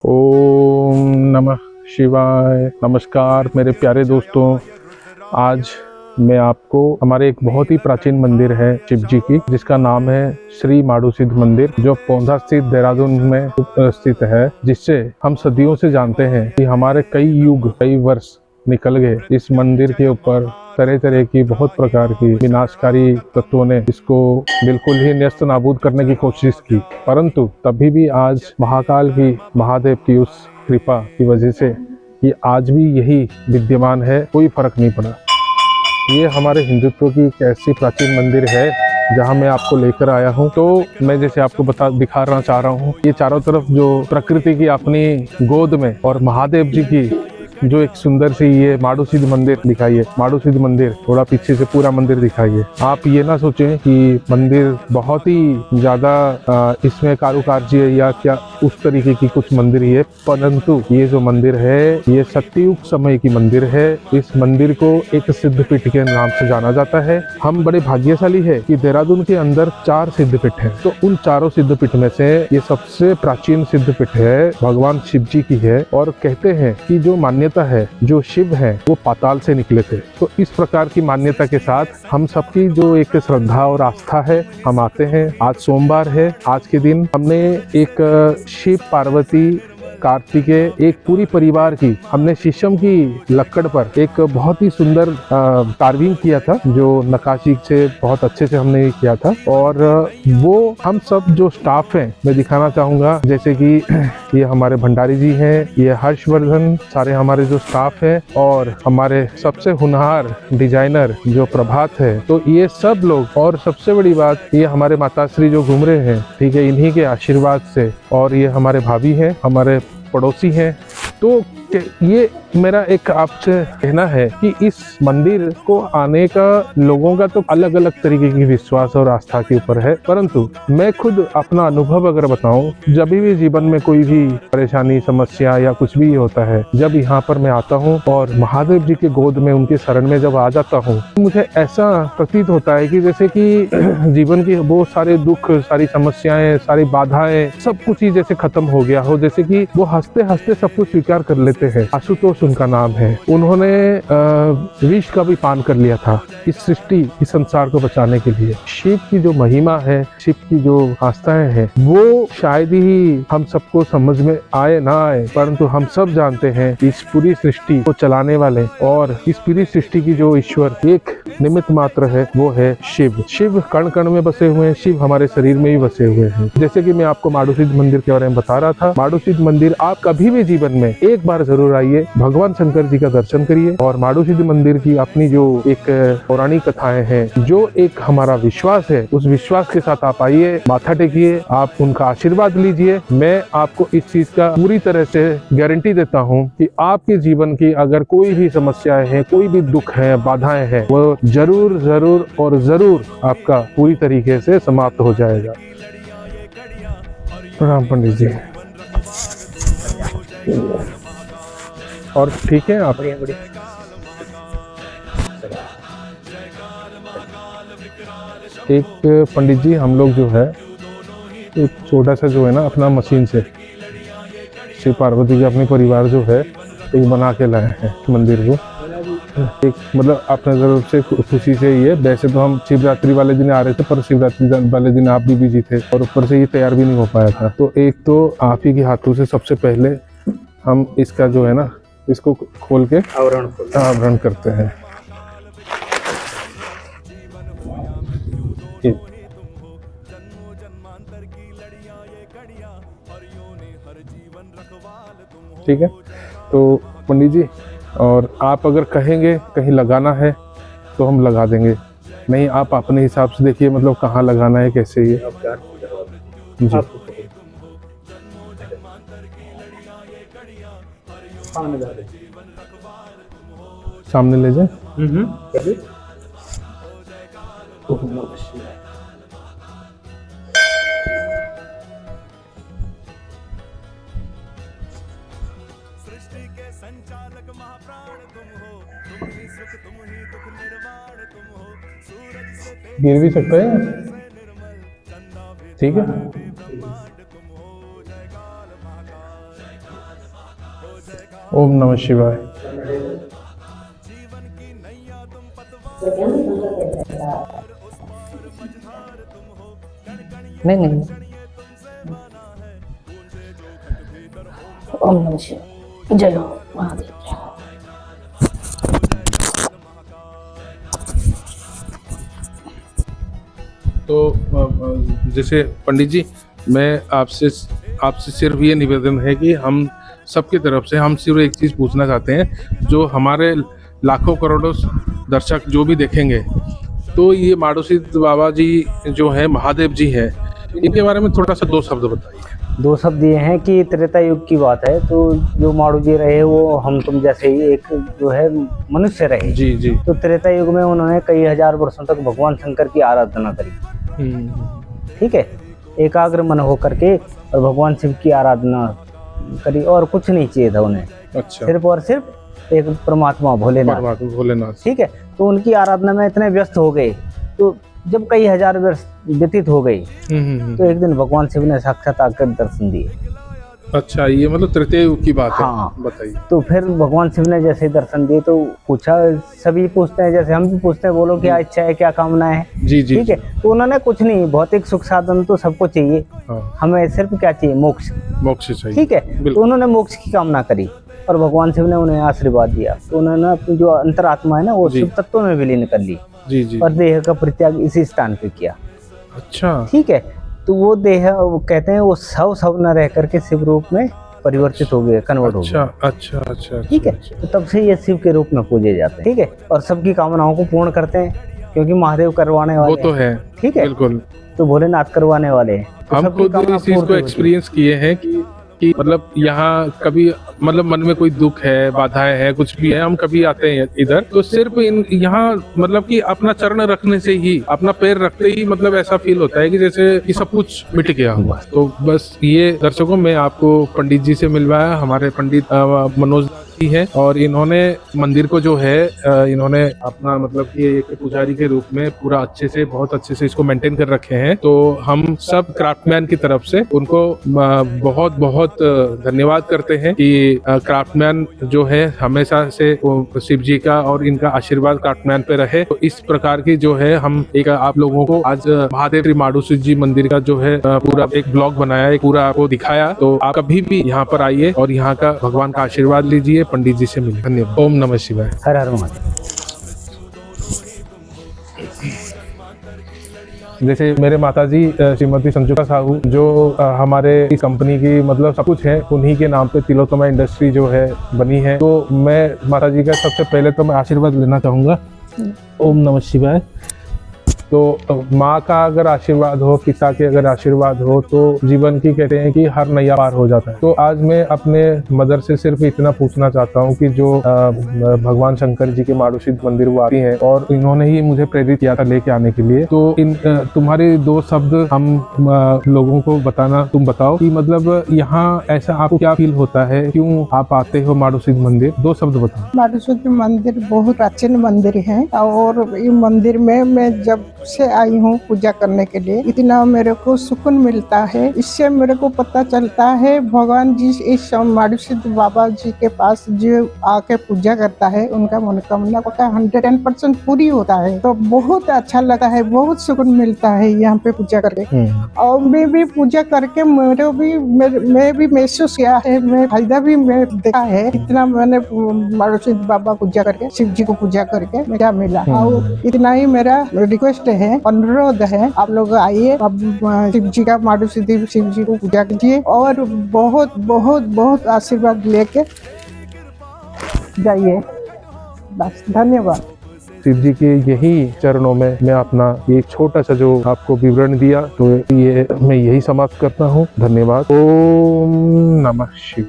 ओम नमः शिवाय। नमस्कार मेरे प्यारे दोस्तों, आज मैं आपको हमारे एक बहुत ही प्राचीन मंदिर है शिव जी की, जिसका नाम है श्री माडूसिद्ध मंदिर, जो पौंधा स्थित देहरादून में स्थित है, जिससे हम सदियों से जानते हैं कि हमारे कई युग कई वर्ष निकल गए। इस मंदिर के ऊपर तरह तरह की बहुत प्रकार की विनाशकारी तत्वों ने इसको बिल्कुल ही नेस्त नाबूद करने की कोशिश की, परंतु तभी भी आज महाकाल की महादेव की उस कृपा की वजह से ये आज भी यही विद्यमान है, कोई फर्क नहीं पड़ा। ये हमारे हिंदुत्व की एक ऐसी प्राचीन मंदिर है जहां मैं आपको लेकर आया हूं। तो मैं जैसे आपको दिखाना चाह रहा हूं, ये चारों तरफ जो प्रकृति की अपनी गोद में और महादेव जी की जो एक सुंदर सी ये माडूसिद्ध मंदिर दिखाइए, माडूसिद्ध मंदिर थोड़ा पीछे से पूरा मंदिर दिखाइए। आप ये ना सोचें कि मंदिर बहुत ही ज्यादा इसमें कारुकार्य या क्या उस तरीके की कुछ मंदिर ही है, परंतु ये जो मंदिर है ये सतयुग समय की मंदिर है। इस मंदिर को एक सिद्धपीठ के नाम से जाना जाता है। हम बड़े भाग्यशाली है कि देहरादून के अंदर 4 सिद्धपीठ है, तो उन चारों सिद्धपीठ में से ये सबसे प्राचीन सिद्धपीठ है, भगवान शिव जी की है। और कहते हैं कि जो मान्यता है, जो शिव है वो पाताल से निकले थे। तो इस प्रकार की मान्यता के साथ हम सबकी जो एक श्रद्धा और आस्था है, हम आते हैं। आज सोमवार है, आज के दिन हमने एक शिव पार्वती कार्तिकेय एक पूरी परिवार की हमने शीशम की लकड़ पर एक बहुत ही सुंदर कार्विंग किया था, जो नक्काशी से बहुत अच्छे से हमने किया था। और वो हम सब जो स्टाफ हैं, मैं दिखाना चाहूंगा, जैसे कि ये हमारे भंडारी जी हैं, ये हर्षवर्धन, सारे हमारे जो स्टाफ है, और हमारे सबसे होनहार डिजाइनर जो प्रभात है, तो ये सब लोग। और सबसे बड़ी बात, ये हमारे माताश्री जो घूम रहे हैं, ठीक है, इन्हीं के आशीर्वाद से। और ये हमारे भाभी हैं, हमारे पड़ोसी हैं। तो ये मेरा एक आपसे कहना है कि इस मंदिर को आने का लोगों का तो अलग अलग तरीके की विश्वास और आस्था के ऊपर है, परंतु मैं खुद अपना अनुभव अगर बताऊं, जब भी जीवन में कोई भी परेशानी समस्या या कुछ भी होता है, जब यहाँ पर मैं आता हूँ और महादेव जी के गोद में उनके शरण में जब आ जाता हूँ, मुझे ऐसा प्रतीत होता है कि जैसे कि जीवन की वो सारे दुख, सारी समस्याएं, सारी बाधाएं, सब कुछ ही जैसे खत्म हो गया हो, जैसे कि वो हंसते हंसते सब कुछ स्वीकार कर लेते हैं। आशुतोष उनका नाम है। उन्होंने विष का भी पान कर लिया था इस सृष्टि, इस संसार को बचाने के लिए। शिव की जो महिमा है, शिव की जो आस्थाएं हैं, वो शायद ही हम सबको समझ में आए ना आए, परंतु हम सब जानते हैं इस पूरी सृष्टि को चलाने वाले और इस पूरी सृष्टि की जो ईश्वर एक निमित्त मात्र है, वो है शिव। शिव कण कण में बसे हुए हैं, शिव हमारे शरीर में ही बसे हुए हैं। जैसे कि मैं आपको माडूसिद्ध मंदिर के बारे में बता रहा था, माडूसिद्ध मंदिर आप कभी भी जीवन में एक बार जरूर आइए, भगवान शंकर जी का दर्शन करिए। और माडूसिद्ध मंदिर की अपनी जो एक पौराणिक कथाएं हैं, जो एक हमारा विश्वास है, उस विश्वास के साथ आप आइए, माथा टेकिए, आप उनका आशीर्वाद लीजिए। मैं आपको इस चीज का पूरी तरह से गारंटी देता हूँ कि आपके जीवन की अगर कोई भी समस्याएं हैं, कोई भी दुख है, बाधाएं हैं, वो जरूर जरूर और जरूर आपका पूरी तरीके से समाप्त हो जाएगा। प्रणाम पंडित जी। और ठीक है आप? एक पंडित जी, हम लोग जो है एक छोटा सा जो है ना अपना मशीन से शिव पार्वती के अपने परिवार जो है एक बना के लाए हैं मंदिर को। एक मतलब अपने तरफ से खुशी से ही है। वैसे तो हम शिवरात्रि वाले दिन आ रहे थे, पर शिवरात्रि वाले दिन आप भी बिजी थे और ऊपर से ये तैयार भी नहीं हो पाया था। तो एक तो आप ही के हाथों से सबसे पहले हम इसका जो है ना, इसको खोल के आवरण करते हैं। ठीक है, तो पंडित जी, और आप अगर कहेंगे कहीं लगाना है तो हम लगा देंगे, नहीं आप अपने हिसाब से देखिए, मतलब कहाँ लगाना है, कैसे ये जी। सामने ले जाए। गिर भी सकता है, ठीक है। ओम नमः शिवाय। नहीं ओम नमः शिवाय। जय हो महादेव। तो जैसे पंडित जी, मैं आपसे सिर्फ ये निवेदन है कि हम सबकी तरफ से हम सिर्फ एक चीज़ पूछना चाहते हैं, जो हमारे लाखों करोड़ों दर्शक जो भी देखेंगे, तो ये माडूसिद्ध बाबा जी जो है, महादेव जी है, इनके बारे में थोड़ा सा 2 शब्द बताइए। 2 शब्द ये हैं कि त्रेता युग की बात है, तो जो माड़ू जी रहे वो हम तुम जैसे ही एक जो है मनुष्य रहे। जी जी। तो त्रेता युग में उन्होंने कई हजार वर्षों तक भगवान शंकर की आराधना करी। ठीक है, एकाग्र मन होकर के और भगवान शिव की आराधना करी, और कुछ नहीं चाहिए था उन्हें। अच्छा। सिर्फ और सिर्फ एक परमात्मा भोलेनाथ। ठीक है, तो उनकी आराधना में इतने व्यस्त हो गए, तो जब कई हजार वर्ष व्यतीत हो गए तो एक दिन भगवान शिव ने साक्षात आकर दर्शन दिए। अच्छा, ये मतलब तृतीय युग की बात है। हाँ, बताइए। तो फिर भगवान शिव ने जैसे दर्शन दिए तो पूछा, सभी पूछते हैं जैसे हम भी पूछते हैं, बोलो क्या इच्छा है, क्या कामना है। जी जी। ठीक है, तो उन्होंने कुछ नहीं, भौतिक सुख साधन तो सबको चाहिए। हाँ। हमें सिर्फ क्या चाहिए, मोक्ष। मोक्ष चाहिए। ठीक है, तो उन्होंने मोक्ष की कामना करी और भगवान शिव ने उन्हें आशीर्वाद दिया। तो उन्होंने अपनी जो अंतरात्मा है ना, वो शिव तत्व में विलीन कर ली। जी जी। और देह का परित्याग इसी स्थान पे किया। अच्छा। ठीक है, तो वो देह, वो कहते हैं वो सब न रह करके शिव रूप में परिवर्तित हो गए, कन्वर्ट हो गए। अच्छा। ठीक है, तो तब से ये शिव के रूप में पूजे जाते हैं। ठीक है, और सबकी कामनाओं को पूर्ण करते हैं, क्योंकि महादेव करवाने वाले वो तो है। ठीक है, बिल्कुल। तो भोलेनाथ करवाने वाले हैं। तो हम खुद इस चीज को एक्सपीरियंस किए हैं कि मतलब यहाँ कभी मतलब मन में कोई दुख है, बाधाएं है, कुछ भी है, हम कभी आते हैं इधर, तो सिर्फ यहाँ मतलब कि अपना चरण रखने से ही, अपना पैर रखते ही मतलब ऐसा फील होता है कि जैसे कि सब कुछ मिट गया। तो बस ये दर्शकों, मैं आपको पंडित जी से मिलवाया, हमारे पंडित मनोज जी है, और इन्होंने मंदिर को जो है इन्होंने अपना मतलब कि एक पुजारी के रूप में पूरा अच्छे से, बहुत अच्छे से इसको मेंटेन कर रखे हैं। तो हम सब क्राफ्टमैन की तरफ से उनको बहुत बहुत धन्यवाद करते हैं कि क्राफ्टमैन जो है हमेशा से शिव जी का और इनका आशीर्वाद क्राफ्टमैन पे रहे। तो इस प्रकार की जो है हम एक आप लोगों को आज महादेव श्री माडूसिद्ध जी मंदिर का जो है पूरा एक ब्लॉग बनाया, एक पूरा आपको दिखाया। तो आप कभी भी यहाँ पर आइए और यहाँ का भगवान का आशीर्वाद लीजिए, पंडित जी से मिलिए। धन्यवाद। ओम नमः शिवाय। हर हर महादेव। जैसे मेरे माताजी श्रीमती संजुता साहू, जो हमारे इस कंपनी की मतलब सब कुछ है, उन्हीं के नाम पे तिलोत्तमा इंडस्ट्री जो है बनी है। तो मैं माताजी का सबसे पहले तो मैं आशीर्वाद लेना चाहूँगा। ओम नमः शिवाय। तो माँ का अगर आशीर्वाद हो, पिता के अगर आशीर्वाद हो, तो जीवन की कहते हैं कि हर नैया पार हो जाता है। तो आज मैं अपने मदर से सिर्फ इतना पूछना चाहता हूँ कि जो भगवान शंकर जी के माडूसिद्ध मंदिर वो आती हैं, और इन्होंने ही मुझे प्रेरित किया था लेके आने के लिए। तो इन तुम्हारे 2 शब्द हम लोगों को बताना, तुम बताओ कि मतलब यहाँ ऐसा आपको क्या फील होता है, क्यों आप आते हो माडूसिद्ध मंदिर? 2 शब्द बताओ। माडूसिद्ध मंदिर बहुत प्राचीन मंदिर है, और इस मंदिर में मैं जब से आई हूँ पूजा करने के लिए, इतना मेरे को सुकून मिलता है। इससे मेरे को पता चलता है भगवान जी इस माडूसिद्ध बाबा जी के पास जो आके पूजा करता है, उनका मनोकामना का 100% पूरी होता है। तो बहुत अच्छा लगता है, बहुत सुकून मिलता है यहाँ पे पूजा करके। और मैं भी पूजा करके मैं भी महसूस किया है, मैं फायदा भी मैं देखा है। इतना मैंने माडूसिद्ध बाबा पूजा करके, शिव जी को पूजा करके क्या मिला। और इतना ही मेरा रिक्वेस्ट है, अनुरोध है, आप लोग आइए, अब शिव जी का, माडूसिद्ध शिव जी को पूजा कीजिए और बहुत बहुत बहुत आशीर्वाद लेके जाइए। बस, धन्यवाद। शिव जी के यही चरणों में मैं अपना एक छोटा सा जो आपको विवरण दिया, तो ये मैं यही समाप्त करता हूँ। धन्यवाद। ओम नमः शिवाय।